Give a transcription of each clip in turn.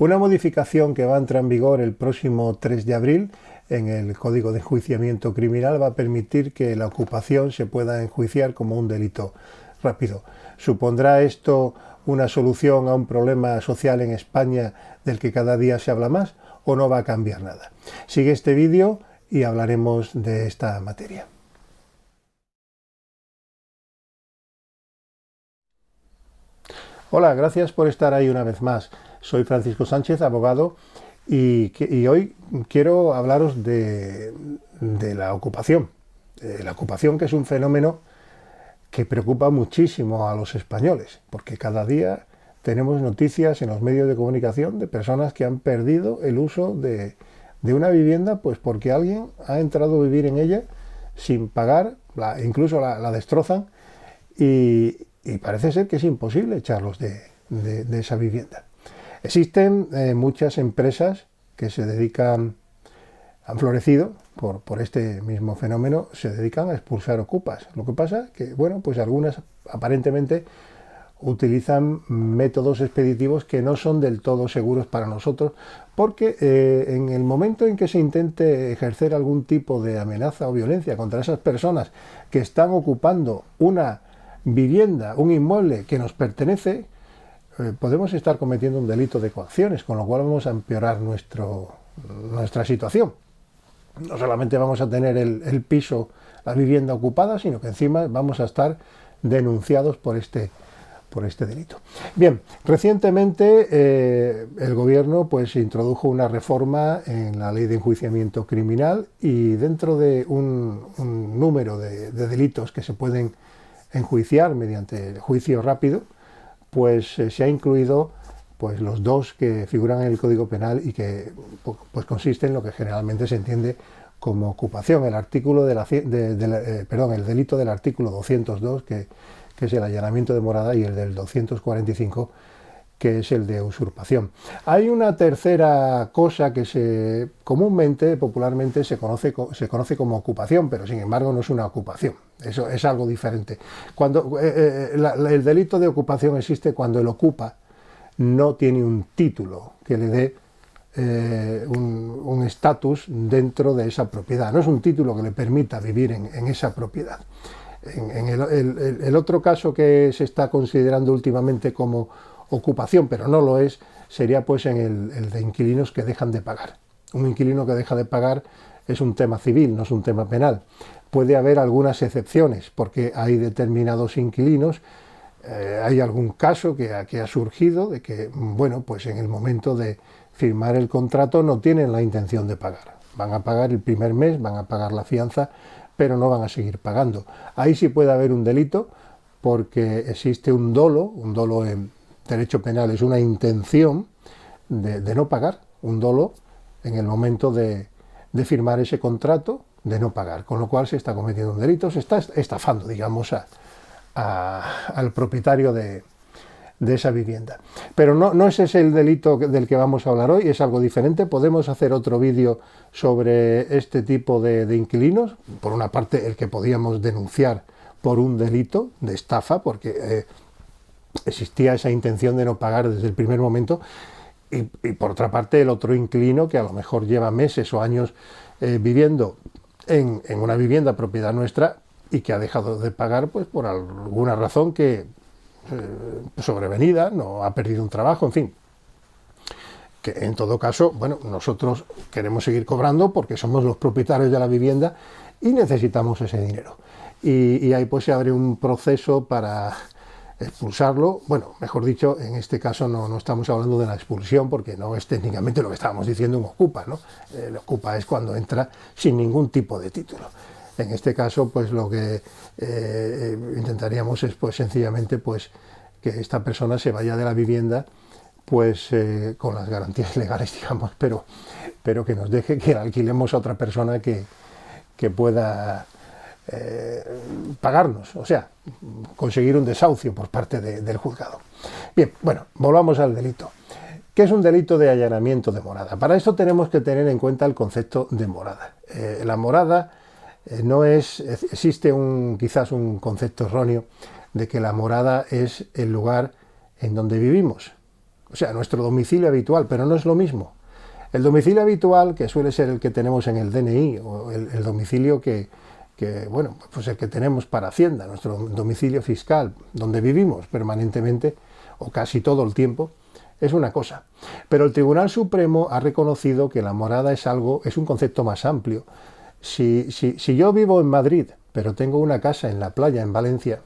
Una modificación que va a entrar en vigor el próximo 3 de abril en el Código de Enjuiciamiento Criminal va a permitir que la ocupación se pueda enjuiciar como un delito rápido. ¿Supondrá esto una solución a un problema social en España del que cada día se habla más o no va a cambiar nada? Sigue este vídeo y hablaremos de esta materia. Hola, gracias por estar ahí una vez más. Soy Francisco Sánchez, abogado, y hoy quiero hablaros de la ocupación. La ocupación, que es un fenómeno que preocupa muchísimo a los españoles, porque cada día tenemos noticias en los medios de comunicación de personas que han perdido el uso de una vivienda, pues porque alguien ha entrado a vivir en ella sin pagar, incluso la destrozan, y parece ser que es imposible echarlos de esa vivienda. Existen muchas empresas que se dedican, han florecido por este mismo fenómeno, se dedican a expulsar ocupas. Lo que pasa que, bueno, pues algunas aparentemente utilizan métodos expeditivos que no son del todo seguros para nosotros, porque en el momento en que se intente ejercer algún tipo de amenaza o violencia contra esas personas que están ocupando una vivienda, un inmueble que nos pertenece, podemos estar cometiendo un delito de coacciones, con lo cual vamos a empeorar nuestra situación. No solamente vamos a tener el piso, la vivienda ocupada, sino que encima vamos a estar denunciados por este delito. Bien, recientemente el gobierno pues introdujo una reforma en la ley de enjuiciamiento criminal, y dentro de un número de delitos que se pueden enjuiciar mediante el juicio rápido, pues se ha incluido pues los dos que figuran en el Código Penal y que pues consiste en lo que generalmente se entiende como ocupación. El delito del artículo 202, que es el allanamiento de morada, y el del 245, que es el de usurpación. Hay una tercera cosa que popularmente se conoce como ocupación, pero sin embargo no es una ocupación, eso es algo diferente. El delito de ocupación existe cuando el ocupa no tiene un título que le dé un estatus dentro de esa propiedad, no es un título que le permita vivir en esa propiedad. En el otro caso que se está considerando últimamente como ocupación, pero no lo es, sería pues en el de inquilinos que dejan de pagar. Un inquilino que deja de pagar es un tema civil, no es un tema penal. Puede haber algunas excepciones, porque hay determinados inquilinos, hay algún caso que ha surgido de que, bueno, pues en el momento de firmar el contrato no tienen la intención de pagar. Van a pagar el primer mes, van a pagar la fianza, pero no van a seguir pagando. Ahí sí puede haber un delito, porque existe un dolo en derecho penal es una intención de no pagar, un dolo en el momento de firmar ese contrato, de no pagar, con lo cual se está cometiendo un delito, se está estafando, digamos, al propietario de esa vivienda. Pero no ese es el delito del que vamos a hablar hoy, es algo diferente. Podemos hacer otro vídeo sobre este tipo de inquilinos. Por una parte, el que podíamos denunciar por un delito de estafa, porque existía esa intención de no pagar desde el primer momento, y por otra parte el otro inquilino que a lo mejor lleva meses o años viviendo en una vivienda propiedad nuestra y que ha dejado de pagar pues por alguna razón que sobrevenida, no ha perdido un trabajo, en fin, que en todo caso, bueno, nosotros queremos seguir cobrando porque somos los propietarios de la vivienda y necesitamos ese dinero, y ahí pues se abre un proceso para expulsarlo. Bueno, mejor dicho, en este caso no estamos hablando de la expulsión, porque no es técnicamente lo que estábamos diciendo un ocupa, ¿no? El ocupa es cuando entra sin ningún tipo de título. En este caso, pues lo que intentaríamos es pues sencillamente pues que esta persona se vaya de la vivienda pues con las garantías legales, digamos, pero que nos deje que alquilemos a otra persona que pueda pagarnos, o sea, conseguir un desahucio por parte del juzgado. Bien, bueno, volvamos al delito. ¿Qué es un delito de allanamiento de morada? Para esto tenemos que tener en cuenta el concepto de morada. La morada no es, existe quizás un concepto erróneo de que la morada es el lugar en donde vivimos. o sea, nuestro domicilio habitual, pero no es lo mismo. El domicilio habitual, que suele ser el que tenemos en el DNI, o el domicilio bueno, pues el que tenemos para Hacienda, nuestro domicilio fiscal, donde vivimos permanentemente, o casi todo el tiempo, es una cosa. Pero el Tribunal Supremo ha reconocido que la morada es un concepto más amplio. Si yo vivo en Madrid, pero tengo una casa en la playa, en Valencia,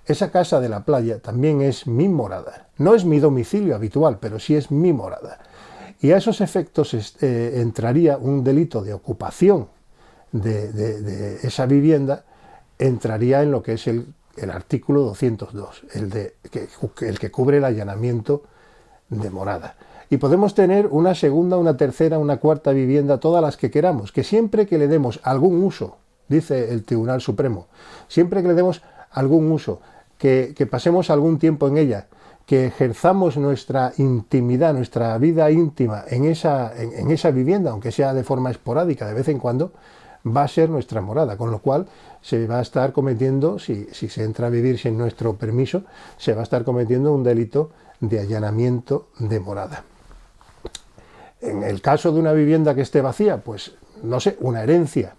esa casa de la playa también es mi morada. No es mi domicilio habitual, pero sí es mi morada. Y a esos efectos entraría un delito de ocupación de esa vivienda, entraría en lo que es el artículo 202, el que cubre el allanamiento de morada. Y podemos tener una segunda, una tercera, una cuarta vivienda, todas las que queramos, que siempre que le demos algún uso, dice el Tribunal Supremo, siempre que le demos algún uso, que pasemos algún tiempo en ella, que ejerzamos nuestra intimidad, nuestra vida íntima en esa vivienda, aunque sea de forma esporádica, de vez en cuando, va a ser nuestra morada, con lo cual se va a estar cometiendo, si se entra a vivir sin nuestro permiso, se va a estar cometiendo un delito de allanamiento de morada. En el caso de una vivienda que esté vacía, pues no sé, una herencia.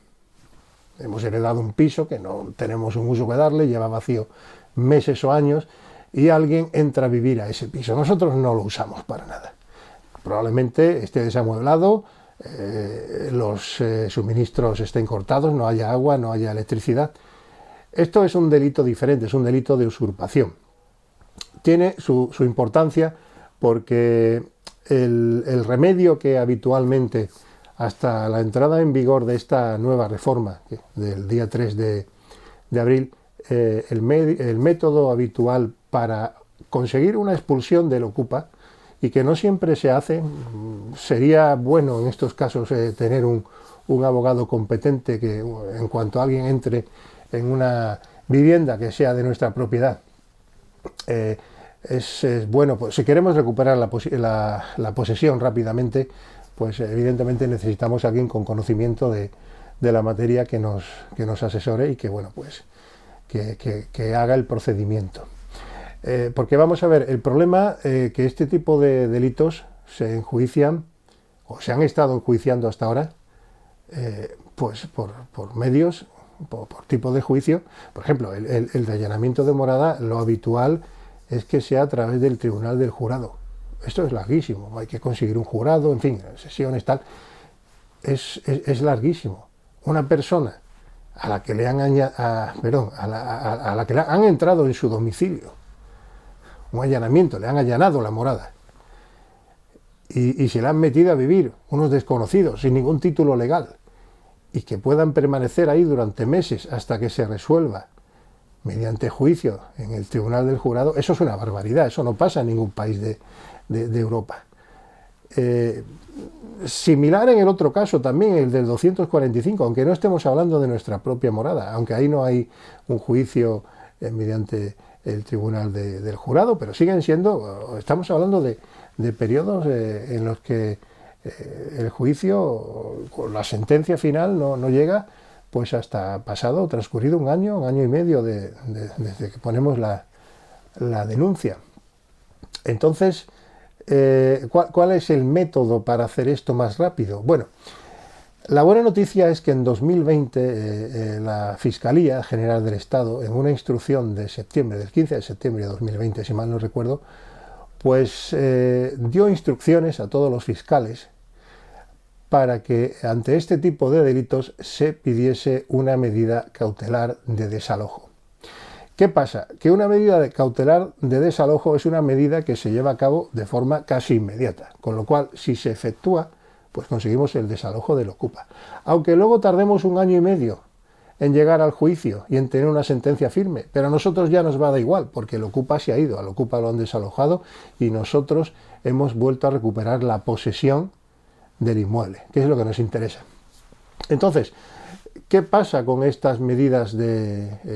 Hemos heredado un piso que no tenemos un uso que darle, lleva vacío meses o años, y alguien entra a vivir a ese piso. Nosotros no lo usamos para nada. Probablemente esté desamueblado, los suministros estén cortados, no haya agua, no haya electricidad. Esto es un delito diferente, es un delito de usurpación. Tiene su importancia porque el remedio que habitualmente, hasta la entrada en vigor de esta nueva reforma del día 3 de abril, el método habitual para conseguir una expulsión del ocupa, y que no siempre se hace, sería bueno en estos casos tener un abogado competente que en cuanto alguien entre en una vivienda que sea de nuestra propiedad, es bueno, pues si queremos recuperar la posesión rápidamente, pues evidentemente necesitamos a alguien con conocimiento de la materia que nos asesore y que, bueno, pues que haga el procedimiento. Porque vamos a ver, el problema que este tipo de delitos se enjuician, o se han estado enjuiciando hasta ahora, pues por medios, por tipo de juicio. Por ejemplo, el de allanamiento de morada, lo habitual es que sea a través del Tribunal del Jurado. Esto es larguísimo, hay que conseguir un jurado, en fin, sesiones, tal. Es larguísimo. Una persona a la que le han a la que le han entrado en su domicilio, un allanamiento, le han allanado la morada y se le han metido a vivir unos desconocidos sin ningún título legal, y que puedan permanecer ahí durante meses hasta que se resuelva mediante juicio en el Tribunal del Jurado. Eso es una barbaridad, eso no pasa en ningún país de Europa. Similar en el otro caso también, el del 245, aunque no estemos hablando de nuestra propia morada, aunque ahí no hay un juicio mediante el Tribunal del Jurado, pero siguen siendo, estamos hablando de periodos en los que el juicio, la sentencia final no llega pues hasta transcurrido un año y medio desde que ponemos la denuncia. Entonces, ¿cuál es el método para hacer esto más rápido? Bueno, la buena noticia es que en 2020 la Fiscalía General del Estado, en una instrucción del 15 de septiembre de 2020, si mal no recuerdo, pues dio instrucciones a todos los fiscales para que ante este tipo de delitos se pidiese una medida cautelar de desalojo. ¿Qué pasa? Que una medida cautelar de desalojo es una medida que se lleva a cabo de forma casi inmediata, con lo cual, si se efectúa, pues conseguimos el desalojo del ocupa. Aunque luego tardemos un año y medio en llegar al juicio y en tener una sentencia firme, pero a nosotros ya nos va a dar igual, porque el ocupa se ha ido, al ocupa lo han desalojado y nosotros hemos vuelto a recuperar la posesión del inmueble, que es lo que nos interesa. Entonces, ¿qué pasa con estas medidas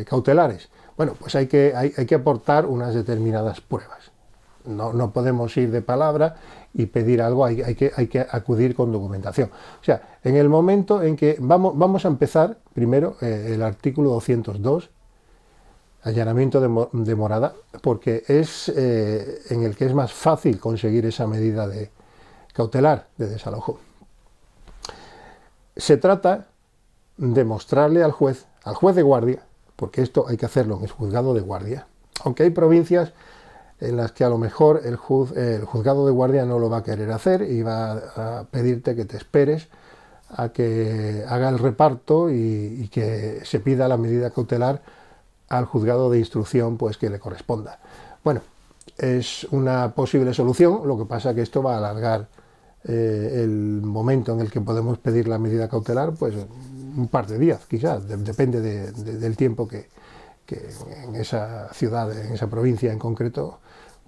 cautelares? Bueno, pues hay que aportar unas determinadas pruebas. No podemos ir de palabra y pedir algo, hay que acudir con documentación. O sea, en el momento en que vamos a empezar, primero, el artículo 202, allanamiento de morada, porque es en el que es más fácil conseguir esa medida cautelar de desalojo. Se trata de mostrarle al juez de guardia, porque esto hay que hacerlo en el juzgado de guardia, aunque hay provincias en las que a lo mejor el juzgado de guardia no lo va a querer hacer y va a pedirte que te esperes a que haga el reparto y que se pida la medida cautelar al juzgado de instrucción pues que le corresponda. Bueno, es una posible solución, lo que pasa que esto va a alargar el momento en el que podemos pedir la medida cautelar, pues un par de días quizás, depende del tiempo que en esa ciudad, en esa provincia en concreto,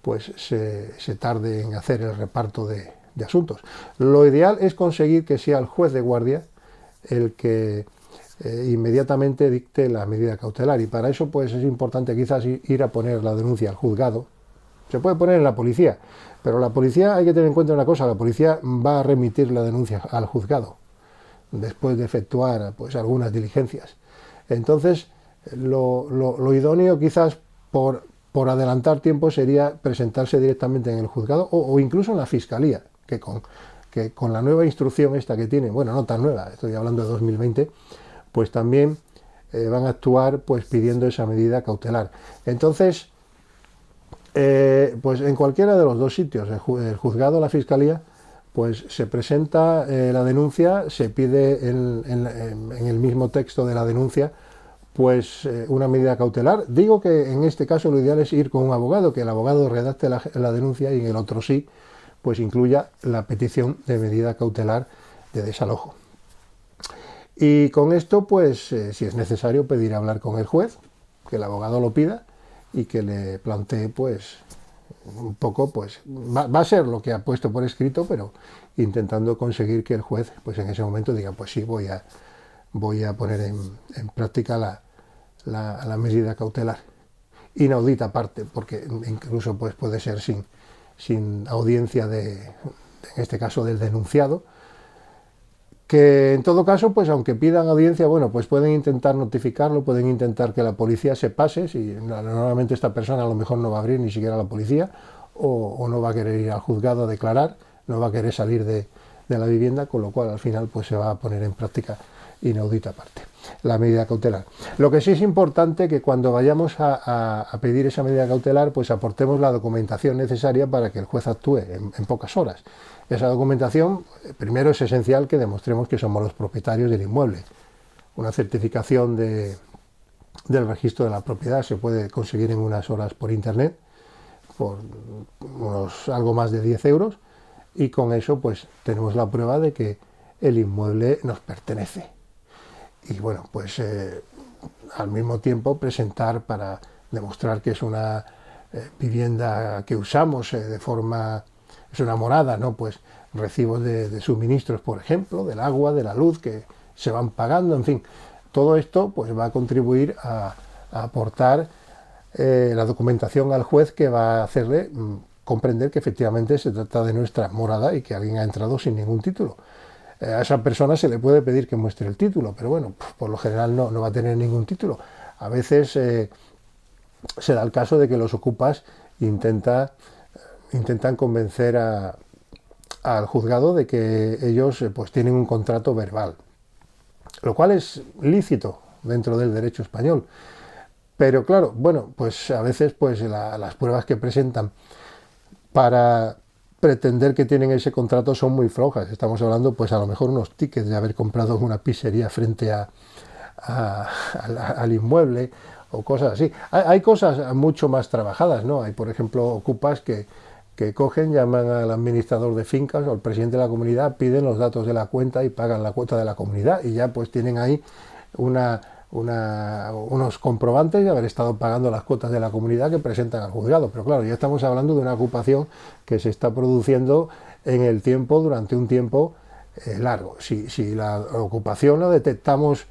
pues se tarde en hacer el reparto de asuntos. Lo ideal es conseguir que sea el juez de guardia el que inmediatamente dicte la medida cautelar, y para eso pues es importante quizás ir a poner la denuncia al juzgado. Se puede poner en la policía, pero la policía, hay que tener en cuenta una cosa, la policía va a remitir la denuncia al juzgado después de efectuar pues algunas diligencias. Entonces lo idóneo quizás por adelantar tiempo sería presentarse directamente en el juzgado o incluso en la fiscalía, que con la nueva instrucción esta que tiene, bueno, no tan nueva, estoy hablando de 2020, pues también van a actuar pues pidiendo esa medida cautelar. Entonces, pues en cualquiera de los dos sitios, el juzgado o la fiscalía, pues se presenta la denuncia, se pide en el mismo texto de la denuncia pues una medida cautelar. Digo que en este caso lo ideal es ir con un abogado, que el abogado redacte la denuncia y en el otro sí, pues incluya la petición de medida cautelar de desalojo. Y con esto, pues si es necesario pedir hablar con el juez, que el abogado lo pida y que le plantee pues un poco, pues va a ser lo que ha puesto por escrito, pero intentando conseguir que el juez pues en ese momento diga pues sí, voy a poner en práctica la medida cautelar. Inaudita aparte, porque incluso pues puede ser sin audiencia en este caso del denunciado, que en todo caso, pues aunque pidan audiencia, bueno, pues pueden intentar notificarlo, pueden intentar que la policía se pase, si normalmente esta persona a lo mejor no va a abrir ni siquiera a la policía, o no va a querer ir al juzgado a declarar, no va a querer salir de la vivienda, con lo cual al final pues se va a poner en práctica, inaudita aparte, la medida cautelar. Lo que sí es importante que cuando vayamos a pedir esa medida cautelar, pues aportemos la documentación necesaria para que el juez actúe en pocas horas. Esa documentación, primero es esencial que demostremos que somos los propietarios del inmueble. Una certificación del registro de la propiedad se puede conseguir en unas horas por internet, por algo más de 10 euros, y con eso pues tenemos la prueba de que el inmueble nos pertenece. Y bueno, pues al mismo tiempo presentar para demostrar que es una vivienda que usamos de forma... es una morada, ¿no? Pues recibos de suministros, por ejemplo, del agua, de la luz, que se van pagando, en fin. Todo esto pues va a contribuir a aportar la documentación al juez, que va a hacerle comprender que efectivamente se trata de nuestra morada y que alguien ha entrado sin ningún título. A esa persona se le puede pedir que muestre el título, pero bueno, por lo general no va a tener ningún título. A veces se da el caso de que los ocupas intentan convencer al juzgado de que ellos pues tienen un contrato verbal, lo cual es lícito dentro del derecho español. Pero claro, bueno, pues a veces pues las pruebas que presentan para pretender que tienen ese contrato son muy flojas. Estamos hablando pues a lo mejor unos tickets de haber comprado una pizzería frente al inmueble o cosas así. Hay cosas mucho más trabajadas, ¿no? Hay, por ejemplo, ocupas que cogen, llaman al administrador de fincas o al presidente de la comunidad, piden los datos de la cuenta y pagan la cuota de la comunidad, y ya pues tienen ahí unos comprobantes de haber estado pagando las cuotas de la comunidad que presentan al juzgado. Pero claro, ya estamos hablando de una ocupación que se está produciendo en el tiempo, durante un tiempo largo. Si la ocupación la detectamos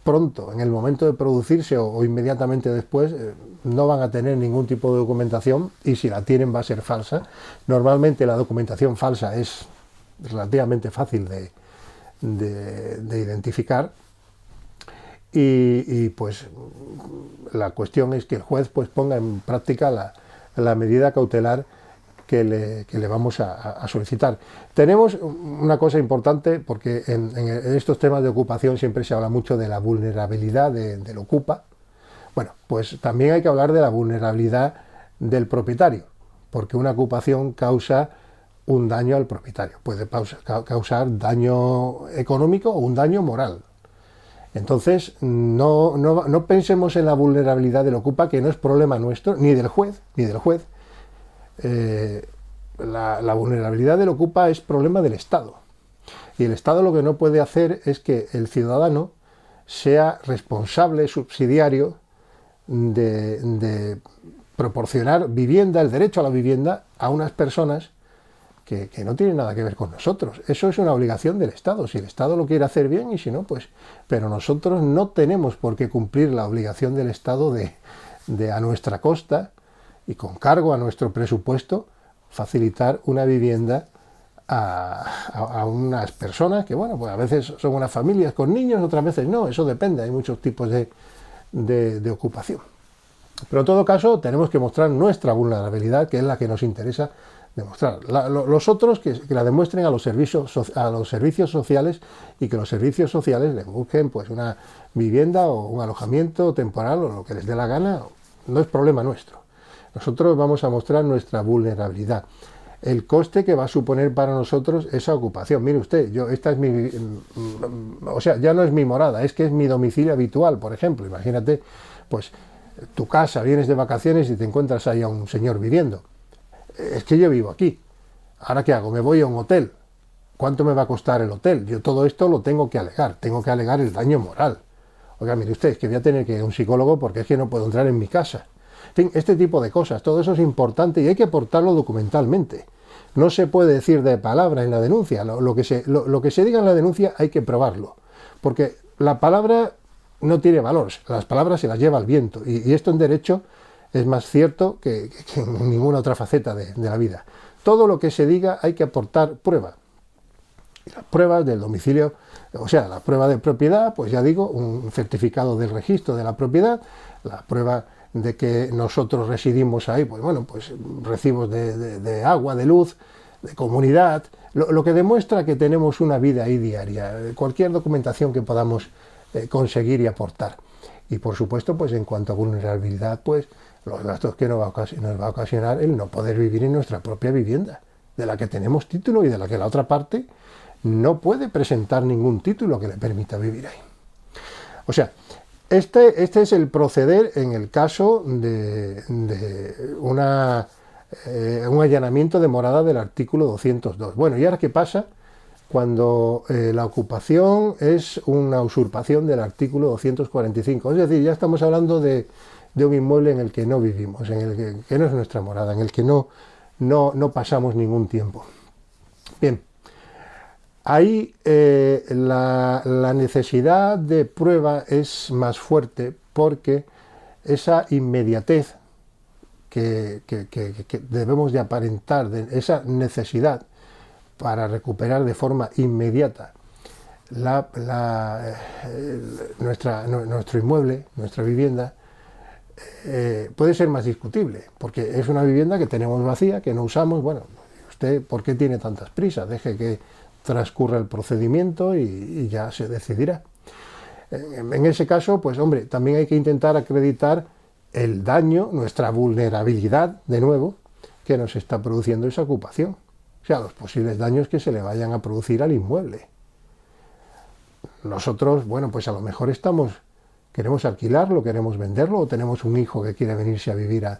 pronto, en el momento de producirse o inmediatamente después, no van a tener ningún tipo de documentación, y si la tienen va a ser falsa. Normalmente la documentación falsa es relativamente fácil de identificar, Pues la cuestión es que el juez pues ponga en práctica la medida cautelar que le vamos a solicitar. Tenemos una cosa importante, porque en estos temas de ocupación siempre se habla mucho de la vulnerabilidad del ocupa. Bueno, pues también hay que hablar de la vulnerabilidad del propietario, porque una ocupación causa un daño al propietario, puede causar daño económico o un daño moral. Entonces, no pensemos en la vulnerabilidad del ocupa, que no es problema nuestro, ni del juez. La vulnerabilidad del ocupa es problema del Estado. Y el Estado lo que no puede hacer es que el ciudadano sea responsable, subsidiario, de proporcionar vivienda, el derecho a la vivienda, a unas personas que no tienen nada que ver con nosotros. Eso es una obligación del Estado. Si el Estado lo quiere hacer bien, y si no, pues... Pero nosotros no tenemos por qué cumplir la obligación del Estado de a nuestra costa y con cargo a nuestro presupuesto facilitar una vivienda a unas personas que, bueno, pues a veces son unas familias con niños, otras veces no, eso depende, hay muchos tipos de ocupación. Pero en todo caso tenemos que mostrar nuestra vulnerabilidad, que es la que nos interesa demostrar. Los otros que la demuestren a los servicios sociales, y que los servicios sociales les busquen pues una vivienda o un alojamiento temporal o lo que les dé la gana, no es problema nuestro. Nosotros vamos a mostrar nuestra vulnerabilidad, el coste que va a suponer para nosotros esa ocupación. Mire usted, esta es o sea, ya no es mi morada, es que es mi domicilio habitual, por ejemplo. Imagínate, pues tu casa, vienes de vacaciones y te encuentras ahí a un señor viviendo. Es que yo vivo aquí. ¿Ahora qué hago? Me voy a un hotel. ¿Cuánto me va a costar el hotel? Yo todo esto lo tengo que alegar el daño moral. Oiga, mire usted, es que voy a tener que ir a un psicólogo porque es que no puedo entrar en mi casa. En fin, este tipo de cosas, todo eso es importante y hay que aportarlo documentalmente. No se puede decir de palabra en la denuncia. Lo que se diga en la denuncia hay que probarlo. Porque la palabra no tiene valor, las palabras se las lleva el viento. Y esto en derecho es más cierto que en ninguna otra faceta de la vida. Todo lo que se diga hay que aportar prueba. Y las pruebas del domicilio, o sea, la prueba de propiedad, pues ya digo, un certificado del registro de la propiedad, la prueba de que nosotros residimos ahí, pues bueno, pues recibos de agua, de luz, de comunidad, lo que demuestra que tenemos una vida ahí diaria, cualquier documentación que podamos conseguir y aportar. Y por supuesto, pues en cuanto a vulnerabilidad, pues los gastos que nos va a ocasionar el no poder vivir en nuestra propia vivienda, de la que tenemos título y de la que la otra parte no puede presentar ningún título que le permita vivir ahí. O sea, este es el proceder en el caso de un allanamiento de morada del artículo 202. Bueno, ¿y ahora qué pasa cuando la ocupación es una usurpación del artículo 245? Es decir, ya estamos hablando de un inmueble en el que no vivimos, en el que no es nuestra morada, en el que no pasamos ningún tiempo. Bien, ahí la necesidad de prueba es más fuerte, porque esa inmediatez que debemos de aparentar, esa necesidad para recuperar de forma inmediata nuestro inmueble, nuestra vivienda, puede ser más discutible, porque es una vivienda que tenemos vacía, que no usamos. Bueno, ¿usted por qué tiene tantas prisas? Deje que transcurra el procedimiento y ya se decidirá. En ese caso, pues hombre, también hay que intentar acreditar el daño, nuestra vulnerabilidad, de nuevo, que nos está produciendo esa ocupación. O sea, los posibles daños que se le vayan a producir al inmueble. Nosotros, bueno, pues a lo mejor queremos alquilarlo, queremos venderlo, o tenemos un hijo que quiere venirse a vivir a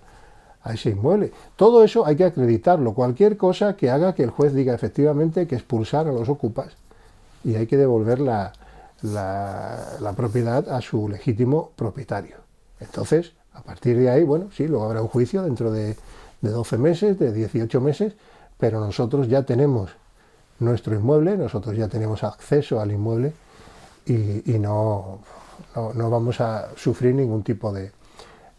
ese inmueble. Todo eso hay que acreditarlo. Cualquier cosa que haga que el juez diga efectivamente que expulsar a los ocupas y hay que devolver la propiedad a su legítimo propietario. Entonces, a partir de ahí, bueno, sí, luego habrá un juicio dentro de 12 meses, de 18 meses, pero nosotros ya tenemos nuestro inmueble, nosotros ya tenemos acceso al inmueble y no vamos a sufrir ningún tipo de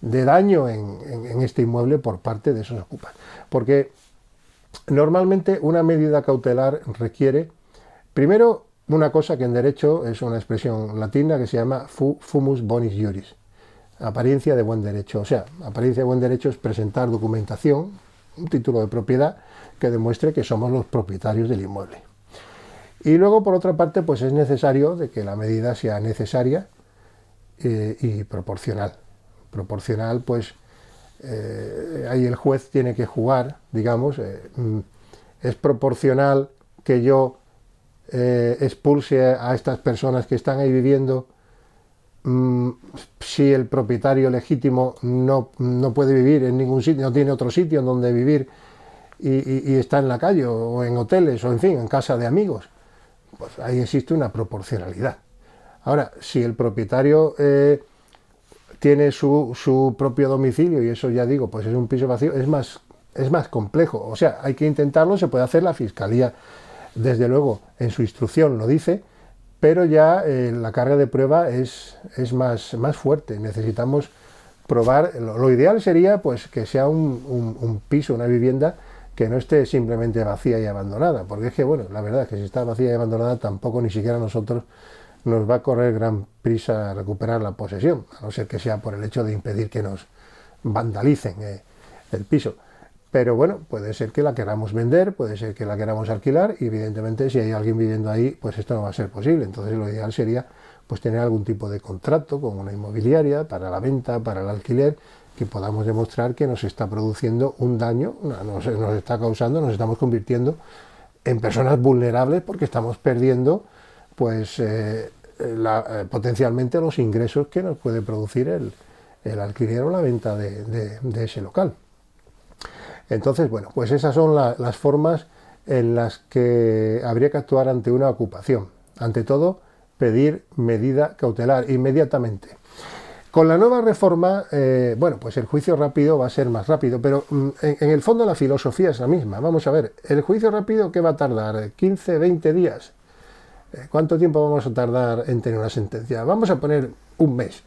daño en este inmueble por parte de esos ocupas. Porque normalmente una medida cautelar requiere, primero, una cosa que en derecho es una expresión latina que se llama fumus bonis iuris, apariencia de buen derecho. O sea, apariencia de buen derecho es presentar documentación, un título de propiedad que demuestre que somos los propietarios del inmueble. Y luego, por otra parte, pues es necesario de que la medida sea necesaria y proporcional. Proporcional, pues ahí el juez tiene que jugar, digamos, es proporcional que yo expulse a estas personas que están ahí viviendo si el propietario legítimo no puede vivir en ningún sitio, no tiene otro sitio en donde vivir y está en la calle o en hoteles o en fin, en casa de amigos. Pues ahí existe una proporcionalidad. Ahora, si el propietario tiene su propio domicilio y eso ya digo, pues es un piso vacío, es más complejo. O sea, hay que intentarlo, se puede hacer, la Fiscalía, desde luego, en su instrucción lo dice, pero ya la carga de prueba es más fuerte. Necesitamos probar, lo ideal sería pues que sea un piso, una vivienda que no esté simplemente vacía y abandonada, porque es que, bueno, la verdad es que si está vacía y abandonada tampoco ni siquiera nosotros nos va a correr gran prisa a recuperar la posesión, a no ser que sea por el hecho de impedir que nos vandalicen el piso. Pero bueno, puede ser que la queramos vender, puede ser que la queramos alquilar y evidentemente si hay alguien viviendo ahí, pues esto no va a ser posible. Entonces lo ideal sería pues tener algún tipo de contrato con una inmobiliaria para la venta, para el alquiler, que podamos demostrar que nos está produciendo un daño, nos está causando, nos estamos convirtiendo en personas vulnerables porque estamos perdiendo pues potencialmente los ingresos que nos puede producir el alquiler o la venta de ese local. Entonces, bueno, pues esas son las formas en las que habría que actuar ante una ocupación. Ante todo, pedir medida cautelar inmediatamente. Con la nueva reforma, bueno, pues el juicio rápido va a ser más rápido, pero en el fondo la filosofía es la misma. Vamos a ver, ¿el juicio rápido qué va a tardar? ¿15, 20 días? ¿Cuánto tiempo vamos a tardar en tener una sentencia? Vamos a poner un mes,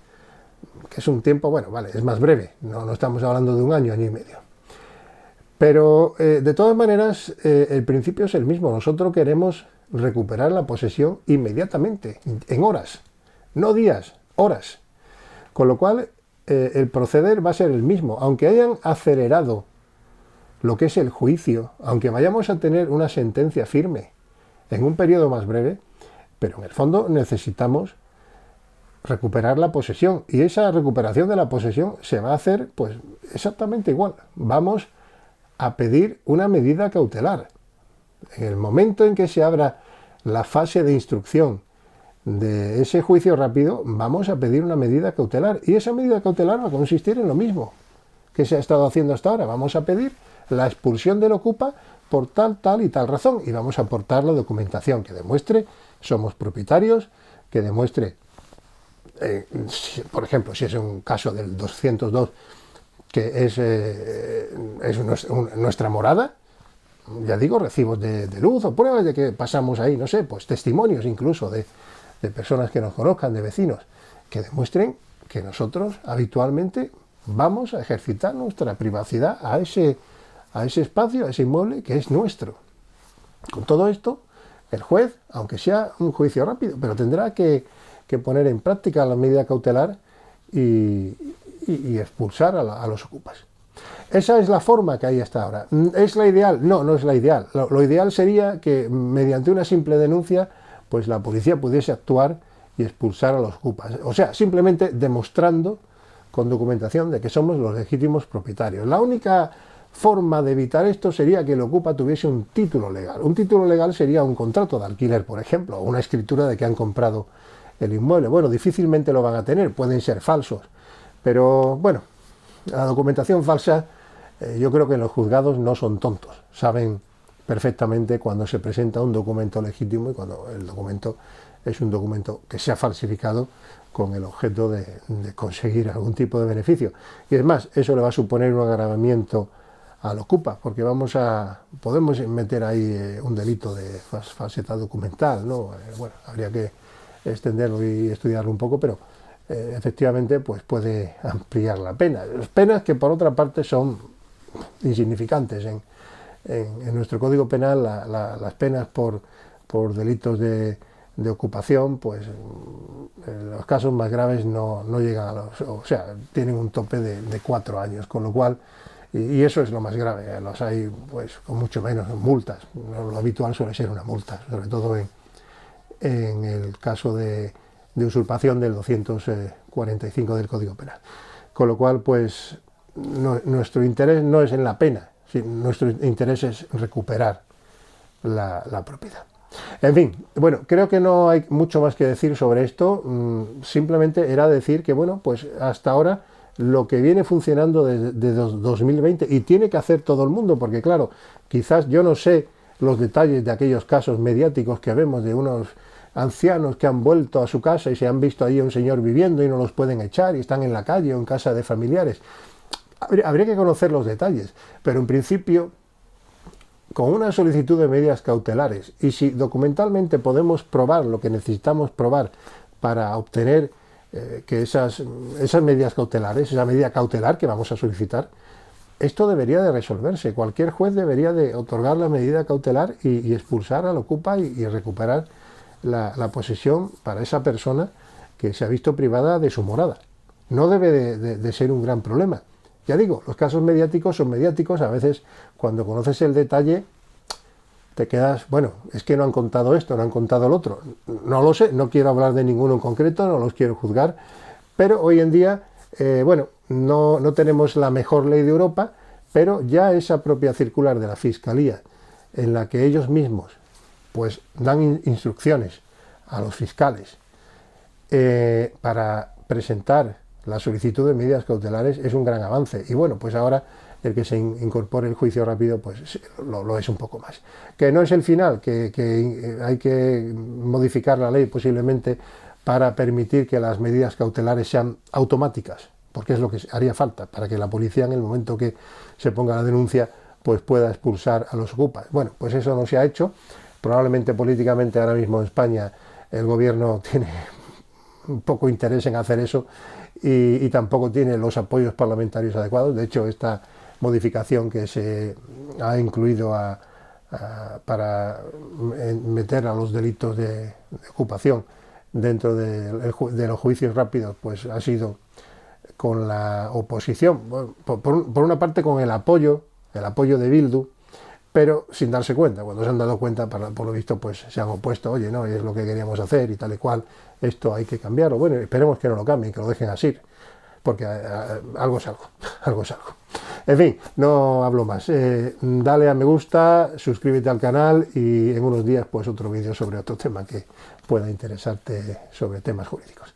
que es un tiempo, bueno, vale, es más breve, no estamos hablando de un año, año y medio. Pero de todas maneras, el principio es el mismo. Nosotros queremos recuperar la posesión inmediatamente, en horas, no días, horas. Con lo cual, el proceder va a ser el mismo. Aunque hayan acelerado lo que es el juicio, aunque vayamos a tener una sentencia firme en un periodo más breve, pero en el fondo necesitamos recuperar la posesión. Y esa recuperación de la posesión se va a hacer pues exactamente igual. Vamos a pedir una medida cautelar. En el momento en que se abra la fase de instrucción de ese juicio rápido, vamos a pedir una medida cautelar. Y esa medida cautelar va a consistir en lo mismo que se ha estado haciendo hasta ahora. Vamos a pedir la expulsión del ocupa por tal, tal y tal razón. Y vamos a aportar la documentación que demuestre somos propietarios, que demuestre, por ejemplo, si es un caso del 202, que es nuestra morada, ya digo, recibos de luz o pruebas de que pasamos ahí, no sé, pues testimonios incluso de personas que nos conozcan, de vecinos, que demuestren que nosotros habitualmente vamos a ejercitar nuestra privacidad a ese espacio, a ese inmueble que es nuestro. Con todo esto, el juez, aunque sea un juicio rápido, pero tendrá que poner en práctica la medida cautelar y expulsar a los ocupas. Esa es la forma que hay hasta ahora. ¿Es la ideal? No es la ideal. Lo ideal sería que mediante una simple denuncia, pues la policía pudiese actuar y expulsar a los ocupas. O sea, simplemente demostrando con documentación de que somos los legítimos propietarios. La única forma de evitar esto sería que el ocupa tuviese un título legal. Un título legal sería un contrato de alquiler, por ejemplo, o una escritura de que han comprado el inmueble. Bueno, difícilmente lo van a tener, pueden ser falsos. Pero bueno, la documentación falsa, yo creo que en los juzgados no son tontos, saben perfectamente cuando se presenta un documento legítimo y cuando el documento es un documento que se ha falsificado con el objeto de conseguir algún tipo de beneficio. Y es más, eso le va a suponer un agravamiento al ocupa, porque podemos meter ahí un delito de falsedad documental, ¿no? Bueno, habría que extenderlo y estudiarlo un poco, pero efectivamente pues puede ampliar la pena. Las penas que por otra parte son insignificantes. En nuestro Código Penal las penas por delitos de de ocupación, pues los casos más graves no llegan a los, o sea, tienen un tope de 4 años, con lo cual, y eso es lo más grave, los hay pues con mucho menos multas, lo habitual suele ser una multa, sobre todo en el caso de usurpación del 245 del Código Penal. Con lo cual, pues nuestro interés no es en la pena, nuestro interés es recuperar la propiedad. En fin, bueno, creo que no hay mucho más que decir sobre esto, simplemente era decir que, bueno, pues hasta ahora lo que viene funcionando desde 2020, y tiene que hacer todo el mundo, porque claro, quizás yo no sé los detalles de aquellos casos mediáticos que vemos de unos ancianos que han vuelto a su casa y se han visto ahí a un señor viviendo y no los pueden echar y están en la calle o en casa de familiares. Habría que conocer los detalles, pero en principio, con una solicitud de medidas cautelares, y si documentalmente podemos probar lo que necesitamos probar para obtener que esas medidas cautelares, esa medida cautelar que vamos a solicitar, esto debería de resolverse. Cualquier juez debería de otorgar la medida cautelar y expulsar al ocupa y recuperar la posesión para esa persona que se ha visto privada de su morada. No debe de ser un gran problema. Ya digo, los casos mediáticos son mediáticos, a veces cuando conoces el detalle te quedas, bueno, es que no han contado esto, no han contado lo otro. No lo sé, no quiero hablar de ninguno en concreto, no los quiero juzgar, pero hoy en día, bueno, no tenemos la mejor ley de Europa, pero ya esa propia circular de la Fiscalía, en la que ellos mismos pues dan instrucciones a los fiscales para presentar la solicitud de medidas cautelares, es un gran avance. Y bueno, pues ahora el que se incorpore el juicio rápido, pues lo es un poco más. Que no es el final, que hay que modificar la ley posiblemente para permitir que las medidas cautelares sean automáticas, porque es lo que haría falta, para que la policía en el momento que se ponga la denuncia, pues pueda expulsar a los ocupas. Bueno, pues eso no se ha hecho. Probablemente políticamente ahora mismo en España el gobierno tiene poco interés en hacer eso y tampoco tiene los apoyos parlamentarios adecuados. De hecho, esta modificación que se ha incluido para meter a los delitos de ocupación dentro de los juicios rápidos, pues ha sido con la oposición, por una parte con el apoyo de Bildu, pero sin darse cuenta. Cuando se han dado cuenta, por lo visto, pues se han opuesto, oye, no, es lo que queríamos hacer y tal y cual, esto hay que cambiarlo. Bueno, esperemos que no lo cambien, que lo dejen así, porque algo es algo, algo es algo. En fin, no hablo más. Dale a me gusta, suscríbete al canal y en unos días pues otro vídeo sobre otro tema que pueda interesarte sobre temas jurídicos.